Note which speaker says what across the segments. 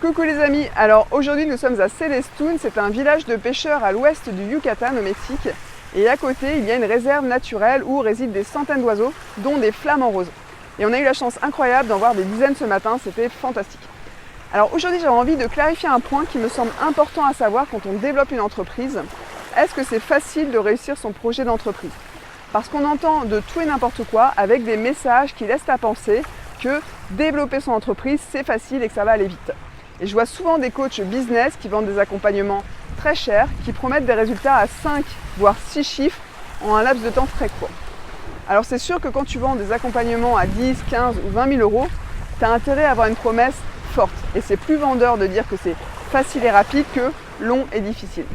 Speaker 1: Coucou les amis, alors aujourd'hui nous sommes à Celestún, c'est un village de pêcheurs à l'ouest du Yucatan au Mexique. Et à côté il y a une réserve naturelle où résident des centaines d'oiseaux, dont des flamants roses. Et on a eu la chance incroyable d'en voir des dizaines ce matin, c'était fantastique. Alors aujourd'hui j'avais envie de clarifier un point qui me semble important à savoir quand on développe une entreprise. Est-ce que c'est facile de réussir son projet d'entreprise? Parce qu'on entend de tout et n'importe quoi avec des messages qui laissent à penser que développer son entreprise c'est facile et que ça va aller vite. Et je vois souvent des coachs business qui vendent des accompagnements très chers, qui promettent des résultats à 5 voire 6 chiffres en un laps de temps très court. Alors c'est sûr que quand tu vends des accompagnements à 10, 15 ou 20 000 euros, tu as intérêt à avoir une promesse forte. Et c'est plus vendeur de dire que c'est facile et rapide que long et difficile.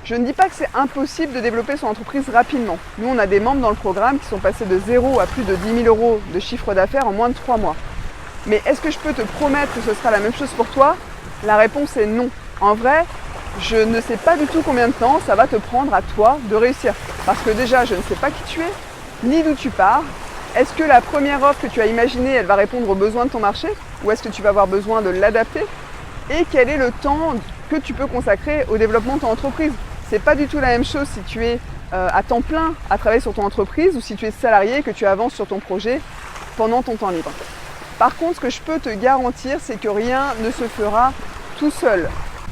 Speaker 1: Je ne dis pas que c'est impossible de développer son entreprise rapidement. Nous, on a des membres dans le programme qui sont passés de 0 à plus de 10 000 euros de chiffre d'affaires en moins de 3 mois. Mais est-ce que je peux te promettre que ce sera la même chose pour toi? La réponse est non. En vrai, je ne sais pas du tout combien de temps ça va te prendre à toi de réussir. Parce que déjà, je ne sais pas qui tu es, ni d'où tu pars. Est-ce que la première offre que tu as imaginée, elle va répondre aux besoins de ton marché? Ou est-ce que tu vas avoir besoin de l'adapter? Et quel est le temps que tu peux consacrer au développement de ton entreprise? C'est pas du tout la même chose si tu es à temps plein à travailler sur ton entreprise ou si tu es salarié et que tu avances sur ton projet pendant ton temps libre. Par contre, ce que je peux te garantir, c'est que rien ne se fera tout seul.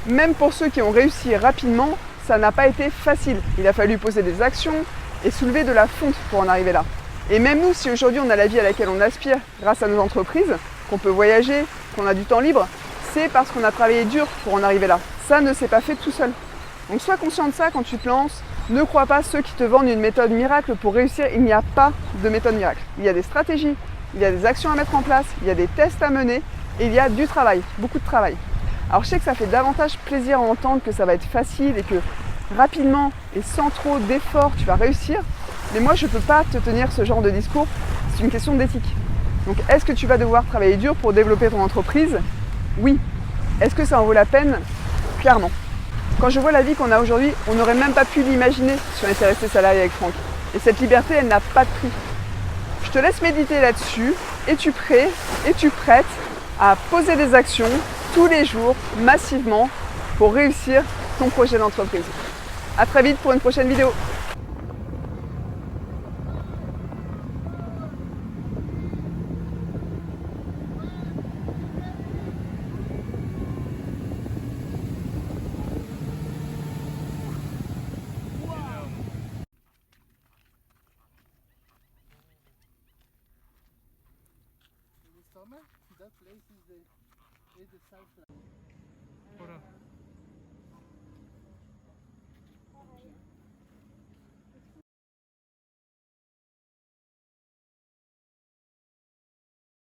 Speaker 1: Même pour ceux qui ont réussi rapidement, ça n'a pas été facile. Il a fallu poser des actions et soulever de la fonte pour en arriver là. Et même nous, si aujourd'hui on a la vie à laquelle on aspire grâce à nos entreprises, qu'on peut voyager, qu'on a du temps libre, c'est parce qu'on a travaillé dur pour en arriver là. Ça ne s'est pas fait tout seul. Donc sois conscient de ça quand tu te lances. Ne crois pas ceux qui te vendent une méthode miracle pour réussir. Il n'y a pas de méthode miracle. Il y a des stratégies. Il y a des actions à mettre en place, il y a des tests à mener et il y a du travail, beaucoup de travail. Alors je sais que ça fait davantage plaisir à entendre que ça va être facile et que rapidement et sans trop d'efforts tu vas réussir, mais moi je ne peux pas te tenir ce genre de discours, c'est une question d'éthique. Donc est-ce que tu vas devoir travailler dur pour développer ton entreprise? Oui. Est-ce que ça en vaut la peine? Clairement. Quand je vois la vie qu'on a aujourd'hui, on n'aurait même pas pu l'imaginer si on était resté salarié avec Franck. Et cette liberté, elle n'a pas de prix. Je te laisse méditer là-dessus. Es-tu prêt? Es-tu prête à poser des actions tous les jours, massivement, pour réussir ton projet d'entreprise? À très vite pour une prochaine vidéo.
Speaker 2: Summer, that place is the south.